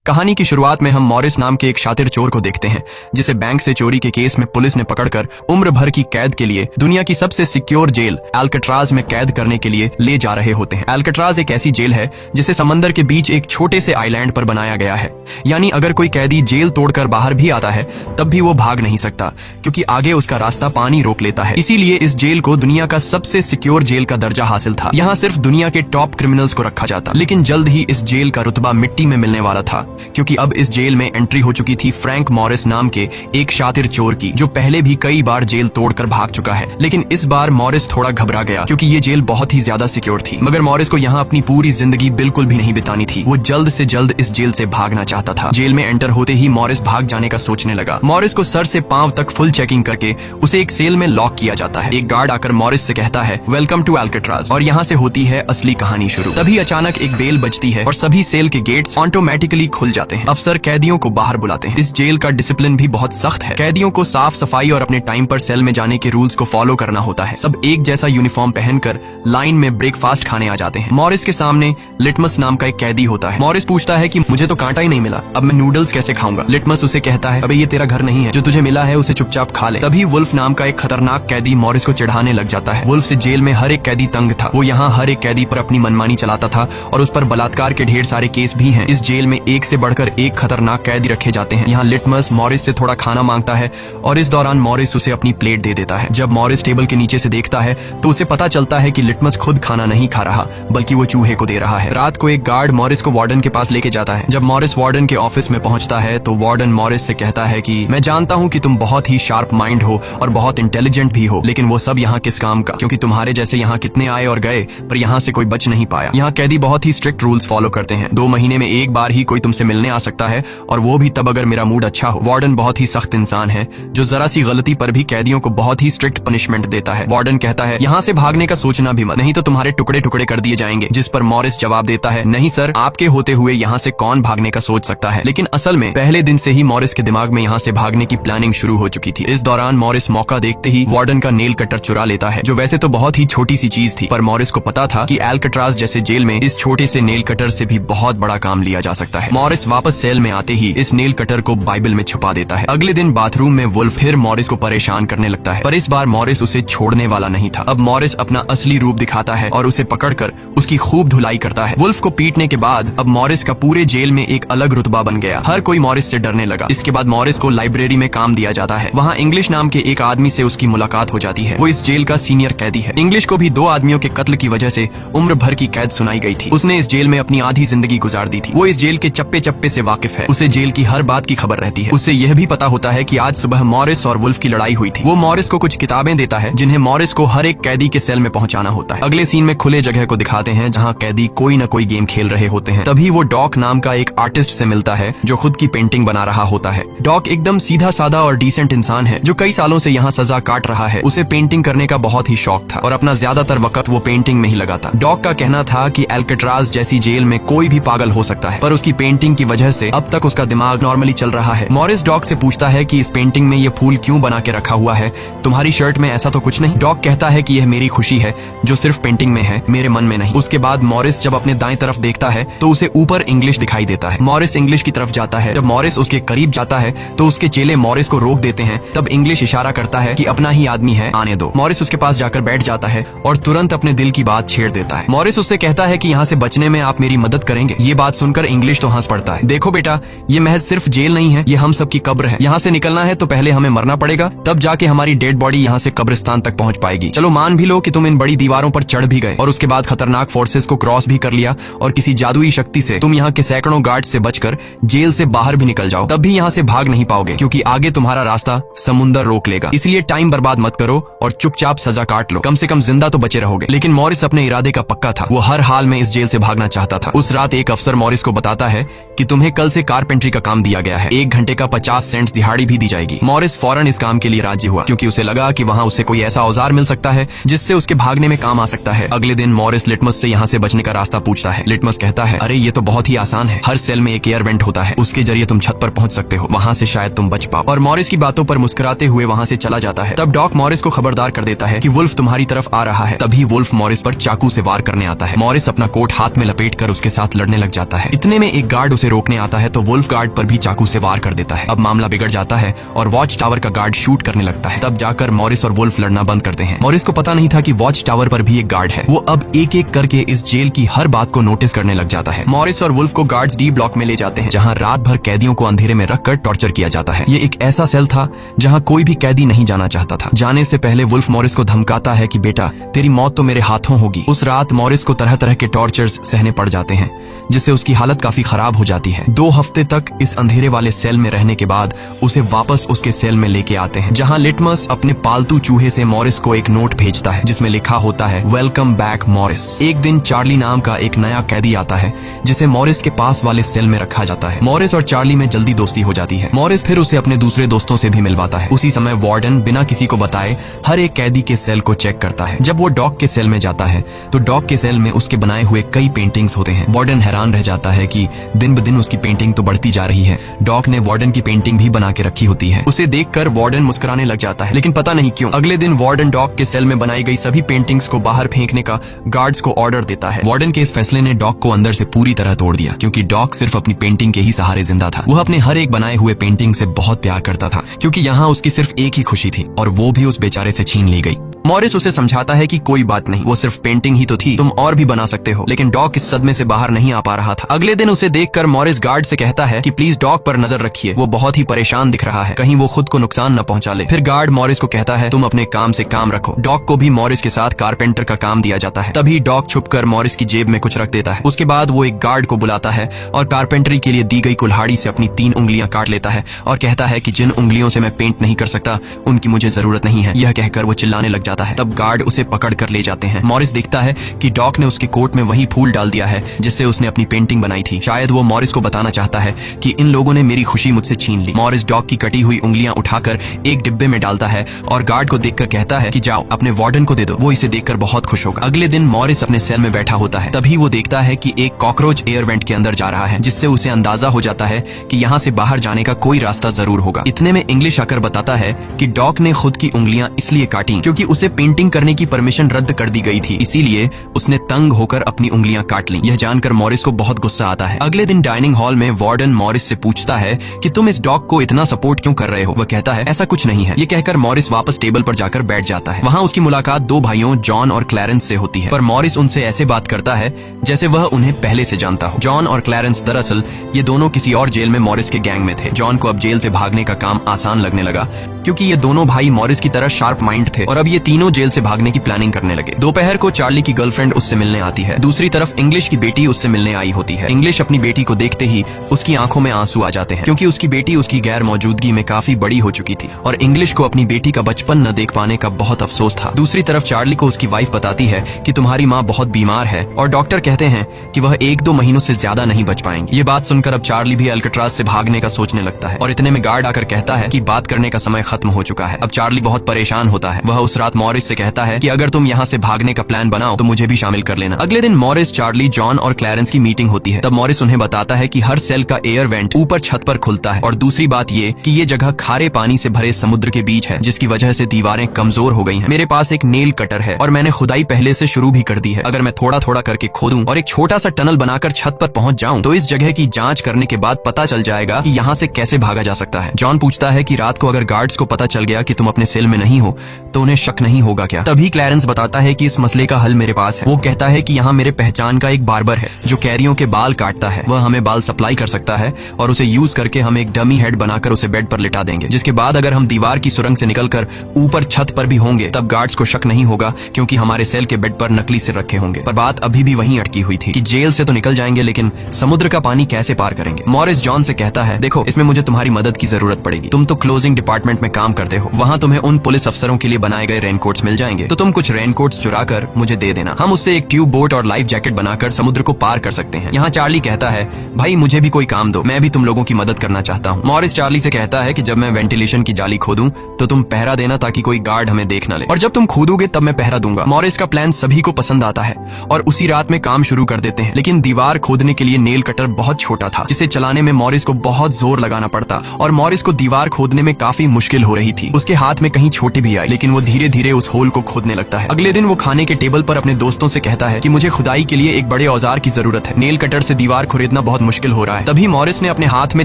कहानी की शुरुआत में हम मॉरिस नाम के एक शातिर चोर को देखते हैं जिसे बैंक से चोरी के केस में पुलिस ने पकड़कर उम्र भर की कैद के लिए दुनिया की सबसे सिक्योर जेल अल्काट्राज में कैद करने के लिए ले जा रहे होते हैं। अल्काट्राज एक ऐसी जेल है जिसे समंदर के बीच एक छोटे से आइलैंड पर बनाया गया है, यानी अगर कोई कैदी जेल तोड़कर बाहर भी आता है तब भी वो भाग नहीं सकता क्योंकि आगे उसका रास्ता पानी रोक लेता है। इसीलिए इस जेल को दुनिया का सबसे सिक्योर जेल का दर्जा हासिल था। यहाँ सिर्फ दुनिया के टॉप क्रिमिनल्स को रखा जाता, लेकिन जल्द ही इस जेल का रुतबा मिट्टी में मिलने वाला था क्योंकि अब इस जेल में एंट्री हो चुकी थी फ्रैंक मॉरिस नाम के एक शातिर चोर की, जो पहले भी कई बार जेल तोड़कर भाग चुका है। लेकिन इस बार मॉरिस थोड़ा घबरा गया क्योंकि ये जेल बहुत ही ज्यादा सिक्योर थी। मगर मॉरिस को यहाँ अपनी पूरी जिंदगी बिल्कुल भी नहीं बितानी थी। वो जल्द से जल्द इस जेल से भागना चाहता था। जेल में एंटर होते ही मॉरिस भाग जाने का सोचने लगा। मॉरिस को सर से पांव तक फुल चेकिंग करके उसे एक सेल में लॉक किया जाता है। एक गार्ड आकर मॉरिस से कहता है वेलकम टू अल्काट्राज, और यहाँ से होती है असली कहानी शुरू। तभी अचानक एक बेल बजती है और सभी सेल के गेट्स ऑटोमेटिकली खुल जाते हैं। अफसर कैदियों को बाहर बुलाते हैं। इस जेल का डिसिप्लिन भी बहुत सख्त है। कैदियों को साफ सफाई और अपने टाइम पर सेल में जाने के रूल्स को फॉलो करना होता है। सब एक जैसा यूनिफॉर्म पहनकर लाइन में ब्रेकफास्ट खाने आ जाते हैं। मॉरिस के सामने लिटमस नाम का एक कैदी होता है। मॉरिस पूछता है कि मुझे तो कांटा ही नहीं मिला, अब मैं नूडल्स कैसे खाऊंगा? लिटमस उसे कहता है अबे ये तेरा घर नहीं है, जो तुझे मिला है उसे चुपचाप खा ले। तभी वुल्फ नाम का एक खतरनाक कैदी मॉरिस को चिढ़ाने लग जाता है। वुल्फ से जेल में हर एक कैदी तंग था। वो यहाँ हर एक कैदी पर अपनी मनमानी चलाता था और उस पर बलात्कार के ढेर सारे केस भी हैं। इस जेल में एक से बढ़कर एक खतरनाक कैदी रखे जाते हैं। यहाँ लिटमस मॉरिस से थोड़ा खाना मांगता है और इस दौरान मॉरिस उसे अपनी प्लेट दे देता है। जब मॉरिस टेबल के नीचे से देखता है तो उसे पता चलता है कि लिटमस खुद खाना नहीं खा रहा बल्कि वो चूहे को दे रहा है। रात को एक गार्ड मॉरिस को वार्डन के पास लेके जाता है। जब मॉरिस वार्डन के ऑफिस में पहुंचता है तो वार्डन मॉरिस से कहता है कि मैं जानता हूं कि तुम बहुत ही शार्प माइंड हो और बहुत इंटेलिजेंट भी हो, लेकिन वो सब यहाँ किस काम का, क्योंकि तुम्हारे जैसे यहाँ कितने आए और गए पर यहाँ से कोई बच नहीं पाया। यहाँ कैदी बहुत ही स्ट्रिक्ट रूल्स फॉलो करते हैं। 2 महीने में एक बार ही कोई तुमसे मिलने आ सकता है और वो भी तब अगर मेरा मूड अच्छा हो। वार्डन बहुत ही सख्त इंसान है जो जरा सी गलती पर भी कैदियों को बहुत ही स्ट्रिक्ट पनिशमेंट देता है। वार्डन कहता है यहाँ से भागने का सोचना भी मत, नहीं तो तुम्हारे टुकड़े टुकड़े कर दिए जाएंगे। जिस पर मॉरिस जवाब देता है नहीं सर, आपके होते हुए यहाँ से कौन भागने का सोच सकता है। लेकिन असल में पहले दिन से ही मॉरिस के दिमाग में यहाँ से भागने की प्लानिंग शुरू हो चुकी थी। इस दौरान मॉरिस मौका देखते ही वार्डन का नेल कटर चुरा लेता है, जो वैसे तो बहुत ही छोटी सी चीज थी, पर मॉरिस को पता था कि अल्काट्राज जैसे जेल में इस छोटे से नेल कटर से भी बहुत बड़ा काम लिया जा सकता है। मॉरिस वापस सेल में आते ही इस नेल कटर को बाइबल में छुपा देता है। अगले दिन बाथरूम में वुल्फ फिर मॉरिस को परेशान करने लगता है, पर इस बार मॉरिस उसे छोड़ने वाला नहीं था। अब मॉरिस अपना असली रूप दिखाता है और उसे पकड़कर उसकी खूब धुलाई करता है। वुल्फ को पीटने के बाद अब मॉरिस का पूरे जेल में एक अलग रुतबा बन गया। हर कोई मॉरिस से डरने लगा। इसके बाद मॉरिस को लाइब्रेरी में काम दिया जाता है। वहाँ इंग्लिश नाम के एक आदमी से उसकी मुलाकात हो जाती है। वो इस जेल का सीनियर कैदी है। इंग्लिश को भी 2 आदमियों के कत्ल की वजह से उम्र भर की कैद सुनाई गई थी। उसने इस जेल में अपनी आधी जिंदगी गुजार दी थी। वो इस जेल के चप्पे चप्पे से वाकिफ है। उसे जेल की हर बात की खबर रहती है। उसे यह भी पता होता है कि आज सुबह मॉरिस और वुल्फ की लड़ाई हुई थी। वो मॉरिस को कुछ किताबें देता है जिन्हें मॉरिस को हर एक कैदी के सेल में पहुंचाना होता है। अगले सीन में खुले जगह को दिखाते हैं जहाँ कैदी कोई न कोई गेम खेल रहे होते हैं। तभी वो डॉक नाम का एक आर्टिस्ट से मिलता है जो खुद की पेंटिंग बना रहा होता है। डॉक एकदम सीधा साधा और डिसेंट इंसान है जो कई सालों से यहाँ सजा काट रहा है। उसे पेंटिंग करने का बहुत ही शौक था और अपना ज्यादातर वक्त वो पेंटिंग में ही लगाता। डॉक का कहना था कि अल्काट्राज जैसी जेल में कोई भी पागल हो सकता है, पर उसकी पेंटिंग की वजह से अब तक उसका दिमाग नॉर्मली चल रहा है। मॉरिस डॉक से पूछता है कि इस पेंटिंग में ये फूल क्यों बना के रखा हुआ है, तुम्हारी शर्ट में ऐसा तो कुछ नहीं? डॉक कहता है कि यह मेरी खुशी है जो सिर्फ पेंटिंग में है, मेरे मन में नहीं। उसके बाद मॉरिस जब अपने दाएं तरफ देखता है तो उसे ऊपर इंग्लिश दिखाई देता है। मॉरिस इंग्लिश की तरफ जाता है। जब मॉरिस उसके करीब जाता है तो उसके चेले मॉरिस को रोक देते हैं। तब इंग्लिश इशारा करता है कि अपना ही आदमी है, आने दो। मॉरिस उसके पास जाकर बैठ जाता है और तुरंत अपने दिल की बात छेड़ देता है। मॉरिस उससे कहता है कि यहाँ से बचने में आप मेरी मदद करेंगे। ये बात सुनकर इंग्लिश तो हंस पड़ता है। देखो बेटा, ये महज सिर्फ जेल नहीं है, ये हम सबकी कब्र है। यहाँ से निकलना है तो पहले हमें मरना पड़ेगा, तब जाके हमारी डेड बॉडी यहाँ से कब्रिस्तान तक पहुँच पाएगी। चलो मान भी लो कि तुम इन बड़ी दीवारों पर चढ़ भी गए और उसके बाद खतरनाक फोर्सेस को क्रॉस भी कर लिया और किसी जादुई शक्ति से तुम यहाँ के सैकड़ों गार्ड से बचकर जेल से बाहर भी निकल जाओ, तब भी यहाँ से भाग नहीं पाओगे क्योंकि आगे तुम्हारा रास्ता समुंदर रोक लेगा। इसलिए टाइम बर्बाद मत करो और चुपचाप सजा काट लो, कम से कम जिंदा तो बचे रहोगे। लेकिन मॉरिस अपने इरादे का पक्का था। वो हर हाल में इस जेल से भागना चाहता था। उस रात एक अफसर मॉरिस को बताता है कि तुम्हें कल से कारपेंट्री का काम दिया गया है। 1 घंटे का 50 सेंट्स दिहाड़ी भी दी जाएगी। मॉरिस फौरन इस काम के लिए राजी हुआ क्योंकि उसे लगा कि वहाँ उसे कोई ऐसा औजार मिल सकता है जिससे उसके भागने में काम आ सकता है। अगले दिन मॉरिस लिटमस से यहाँ से बचने का रास्ता पूछता है। लिटमस कहता है अरे ये तो बहुत ही आसान है, हर सेल में एक एयर वेंट होता है, उसके जरिए तुम छत पर पहुंच सकते हो, वहां से शायद तुम बच पाओ। और मॉरिस की बातों पर मुस्कुराते हुए वहां से चला जाता है। तब डॉक मॉरिस को खबरदार कर देता है कि वुल्फ तुम्हारी तरफ आ रहा है। तभी वुल्फ मॉरिस पर चाकू से वार करने आता है। मॉरिस अपना कोट हाथ में लपेटकर उसके साथ लड़ने लग जाता है। इतने में एक गार्ड उसे रोकने आता है तो वुल्फ गार्ड पर भी चाकू से वार कर देता है। अब मामला बिगड़ जाता है और वॉच टावर का गार्ड शूट करने लगता है। तब जाकर मॉरिस और वुल्फ लड़ना बंद करते हैं। मॉरिस को पता नहीं था कि वॉच टावर पर भी एक गार्ड है। वो अब एक एक करके इस जेल की हर बात को नोटिस करने लग जाता है। मॉरिस और वुल्फ को गार्ड्स डी ब्लॉक में ले जाते हैं, जहां रात भर कैदियों को अंधेरे में रखकर टॉर्चर किया जाता है। ये एक ऐसा सेल था जहां कोई भी कैदी नहीं जाना चाहता था। जाने से पहले वुल्फ मॉरिस को धमकाता है कि बेटा तेरी मौत तो मेरे हाथों होगी। उस रात मॉरिस को तरह तरह के टॉर्चर्स सहने पड़ जाते हैं, जिससे उसकी हालत काफी खराब हो जाती है। 2 हफ्ते तक इस अंधेरे वाले सेल में रहने के बाद उसे वापस उसके सेल में लेके आते हैं, जहां लिटमस अपने पालतू चूहे से मॉरिस को एक नोट भेजता है जिसमें लिखा होता है वेलकम बैक मॉरिस। एक दिन चार्ली नाम का एक नया कैदी आता है जिसे मॉरिस के पास वाले सेल में रखा जाता है। मॉरिस और चार्ली में जल्दी दोस्ती हो जाती है। मॉरिस फिर उसे अपने दूसरे दोस्तों से भी मिलवाता है। उसी समय वार्डन बिना किसी को बताए हर एक कैदी के सेल को चेक करता है। जब वो डॉग के सेल में जाता है तो डॉग के सेल में उसके बनाए हुए कई पेंटिंग्स होते हैं। वार्डन हैरान रह जाता है कि दिन ब दिन उसकी पेंटिंग तो बढ़ती जा रही है। डॉग ने वार्डन की पेंटिंग भी बना के रखी होती है। उसे देखकर वार्डन मुस्कुराने लग जाता है, लेकिन पता नहीं क्यों अगले दिन वार्डन डॉग के सेल में बनाई गई सभी पेंटिंग्स को बाहर फेंकने का गार्ड्स को ऑर्डर देता है। वार्डन के इस फैसले ने डॉग को अंदर से पूरी तरह तोड़ दिया, क्योंकि डॉग सिर्फ अपनी पेंटिंग के ही सहारे जिंदा था। वह अपने हर एक बनाए हुए पेंटिंग से बहुत प्यार करता था, क्योंकि यहाँ उसकी सिर्फ एक ही खुशी थी और वो भी उस बेचारे से छीन ली गई। मॉरिस उसे समझाता है कि कोई बात नहीं, वो सिर्फ पेंटिंग ही तो थी, तुम और भी बना सकते हो। लेकिन डॉग इस सदमे से बाहर नहीं आ पा रहा था। अगले दिन उसे देखकर मॉरिस गार्ड से कहता है कि प्लीज डॉग पर नजर रखिए, वो बहुत ही परेशान दिख रहा है, कहीं वो खुद को नुकसान न पहुंचा ले। फिर गार्ड मॉरिस को कहता है तुम अपने काम से काम रखो। डॉग को भी मॉरिस के साथ कारपेंटर का काम दिया जाता है। तभी डॉग छुपकर मॉरिस की जेब में कुछ रख देता है। उसके बाद वो एक गार्ड को बुलाता है और कारपेंटरी के लिए दी गई कुल्हाड़ी से अपनी 3 उंगलियां काट लेता है और कहता है कि जिन उंगलियों से मैं पेंट नहीं कर सकता उनकी मुझे जरूरत नहीं है। यह कहकर वो चिल्लाने लग जाता है। तब गार्ड उसे पकड़ कर ले जाते हैं। मॉरिस देखता है कि डॉग ने उसके कोट में वही फूल डाल दिया है जिससे उसने अपनी पेंटिंग बनाई थी। शायद वो मॉरिस को बताना चाहता है कि इन लोगों ने मेरी खुशी मुझसे छीन ली। मॉरिस डॉग की कटी हुई उंगलियां उठाकर एक डिब्बे में डालता है और गार्ड को देखकर कहता है कि जाओ अपने वार्डन को दे दो, वो इसे देखकर बहुत खुश होगा। अगले दिन मॉरिस अपने सेल में बैठा होता है। तभी वो देखता है कि एक कॉकरोच एयर वेंट के अंदर जा रहा है, जिससे उसे अंदाजा हो जाता है कि यहाँ से बाहर जाने का कोई रास्ता जरूर होगा। इतने में इंग्लिश आकर बताता है कि डॉग ने खुद की उंगलियां इसलिए काटी क्योंकि उसे पेंटिंग करने की परमिशन रद्द कर दी गई थी, इसीलिए उसने तंग होकर अपनी उंगलियां काट ली। यह जानकर मॉरिस को बहुत गुस्सा आता है। अगले दिन डाइनिंग हॉल में वार्डन मॉरिस से पूछता है कि तुम इस डॉग को इतना सपोर्ट क्यों कर रहे हो। वह कहता है ऐसा कुछ नहीं है। ये कहकर मॉरिस वापस टेबल पर जाकर बैठ जाता है। वहाँ उसकी मुलाकात 2 भाइयों जॉन और क्लैरेंस से होती है, पर मॉरिस उनसे ऐसे बात करता है जैसे वह उन्हें पहले से जानता हो। जॉन और क्लैरेंस दरअसल ये दोनों किसी और जेल में मॉरिस के गैंग में थे। जॉन को अब जेल से भागने का काम आसान लगने लगा, क्योंकि ये दोनों भाई मॉरिस की तरह शार्प माइंड थे और अब ये तीनों जेल से भागने की प्लानिंग करने लगे। दोपहर को चार्ली की गर्लफ्रेंड उससे मिलने आती है। दूसरी तरफ इंग्लिश की बेटी उससे मिलने आई होती है। इंग्लिश अपनी बेटी को देखते ही उसकी आंखों में आंसू आ जाते हैं, क्योंकि उसकी बेटी उसकी गैर मौजूदगी में काफी बड़ी हो चुकी थी और इंग्लिश को अपनी बेटी का बचपन न देख पाने का बहुत अफसोस था। दूसरी तरफ चार्ली को उसकी वाइफ बताती है कि तुम्हारी माँ बहुत बीमार है और डॉक्टर कहते हैं कि वह 1-2 महीनों से ज्यादा नहीं बच पाएंगे। ये बात सुनकर अब चार्ली भी अल्काट्राज से भागने का सोचने लगता है और इतने में गार्ड आकर कहता है कि बात करने का समय खत्म हो चुका है। अब चार्ली बहुत परेशान होता है। वह उस रात मॉरिस से कहता है कि अगर तुम यहाँ से भागने का प्लान बनाओ तो मुझे भी शामिल कर लेना। अगले दिन मॉरिस, चार्ली, जॉन और क्लैरेंस की मीटिंग होती है। तब मॉरिस उन्हें बताता है कि हर सेल का एयर वेंट ऊपर छत पर खुलता है और दूसरी बात ये कि ये जगह खारे पानी से भरे समुद्र के बीच है, जिसकी वजह से दीवारें कमजोर हो गई हैं। मेरे पास एक नेल कटर है और मैंने खुदाई पहले से शुरू भी कर दी है। अगर मैं थोड़ा थोड़ा करके खोदूं और एक छोटा सा टनल बनाकर छत पर पहुंच जाऊं तो इस जगह की जांच करने के बाद पता चल जाएगा कि यहाँ से कैसे भागा जा सकता है। जॉन पूछता है कि रात को अगर गार्ड्स को पता चल गया कि तुम अपने सेल में नहीं हो तो उन्हें शक नहीं होगा क्या। तभी क्लैरेंस बताता है कि इस मसले का हल मेरे पास है। वो कहता है कि यहाँ मेरे पहचान का एक बार्बर है जो कैदियों के बाल काटता है। वह हमें बाल सप्लाई कर सकता है और उसे यूज करके हम एक डमी हेड बनाकर उसे बेड पर लिटा देंगे, जिसके बाद अगर हम दीवार की सुरंग से निकलकर ऊपर छत पर भी होंगे तब गार्ड्स को शक नहीं होगा, क्योंकि हमारे सेल के बेड पर नकली सिर रखे होंगे। पर बात अभी भी वहीं अटकी हुई थी कि जेल से तो निकल जाएंगे लेकिन समुद्र का पानी कैसे पार करेंगे। मॉरिस जॉन से कहता है देखो, इसमें मुझे तुम्हारी मदद की जरूरत पड़ेगी। तुम तो क्लोजिंग डिपार्टमेंट में में काम करते हो वहाँ तुम्हें उन पुलिस अफसरों के लिए बनाए गए रेनकोट्स मिल जाएंगे, तो तुम कुछ रेनकोट्स चुरा कर मुझे दे देना। हम उससे एक ट्यूब बोट और लाइफ जैकेट बनाकर समुद्र को पार कर सकते हैं। यहाँ चार्ली कहता है, भाई मुझे भी कोई काम दो, मैं भी तुम लोगों की मदद करना चाहता हूँ। मॉरिस चार्ली से कहता है कि जब मैं वेंटिलेशन की जाली खोदूं तो तुम पहरा देना ताकि कोई गार्ड हमें देख न ले, और जब तुम खोदोगे तब मैं पहरा दूंगा। मॉरिस का प्लान सभी को पसंद आता है और उसी रात में काम शुरू कर देते हैं, लेकिन दीवार खोदने के लिए नेल कटर बहुत छोटा था, जिसे चलाने में मॉरिस को बहुत जोर लगाना पड़ता और मॉरिस को दीवार खोदने में काफी मुश्किल हो रही थी। उसके हाथ में कहीं छोटी भी आई, लेकिन वो धीरे धीरे उस होल को खोदने लगता है। अगले दिन वो खाने के टेबल पर अपने दोस्तों से कहता है कि मुझे खुदाई के लिए एक बड़े औजार की जरूरत है, नेल कटर से दीवार खुरेदना बहुत मुश्किल हो रहा है। तभी मॉरिस ने अपने हाथ में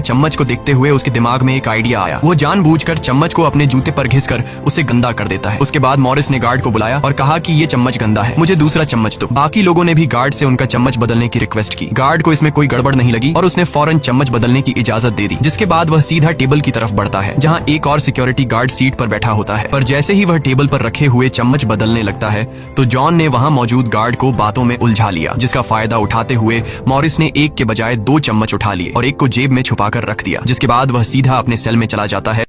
चम्मच को देखते हुए उसके दिमाग में एक आइडिया आया। वो जानबूझकर चम्मच को अपने जूते पर घिसकर उसे गंदा कर देता है। उसके बाद मॉरिस ने गार्ड को बुलाया और कहा कि ये चम्मच गंदा है, मुझे दूसरा चम्मच दो। बाकी लोगों ने भी गार्ड से उनका चम्मच बदलने की रिक्वेस्ट की। गार्ड को इसमें कोई गड़बड़ नहीं लगी और उसने फौरन चम्मच बदलने की इजाजत दे दी, जिसके बाद वह सीधा टेबल की तरफ बढ़ता है जहां एक और सिक्योरिटी गार्ड सीट पर बैठा होता है। पर जैसे ही वह टेबल पर रखे हुए चम्मच बदलने लगता है तो जॉन ने वहां मौजूद गार्ड को बातों में उलझा लिया, जिसका फायदा उठाते हुए मॉरिस ने एक के बजाय 2 चम्मच उठा लिए और एक को जेब में छुपाकर रख दिया, जिसके बाद वह सीधा अपने सेल में चला जाता है।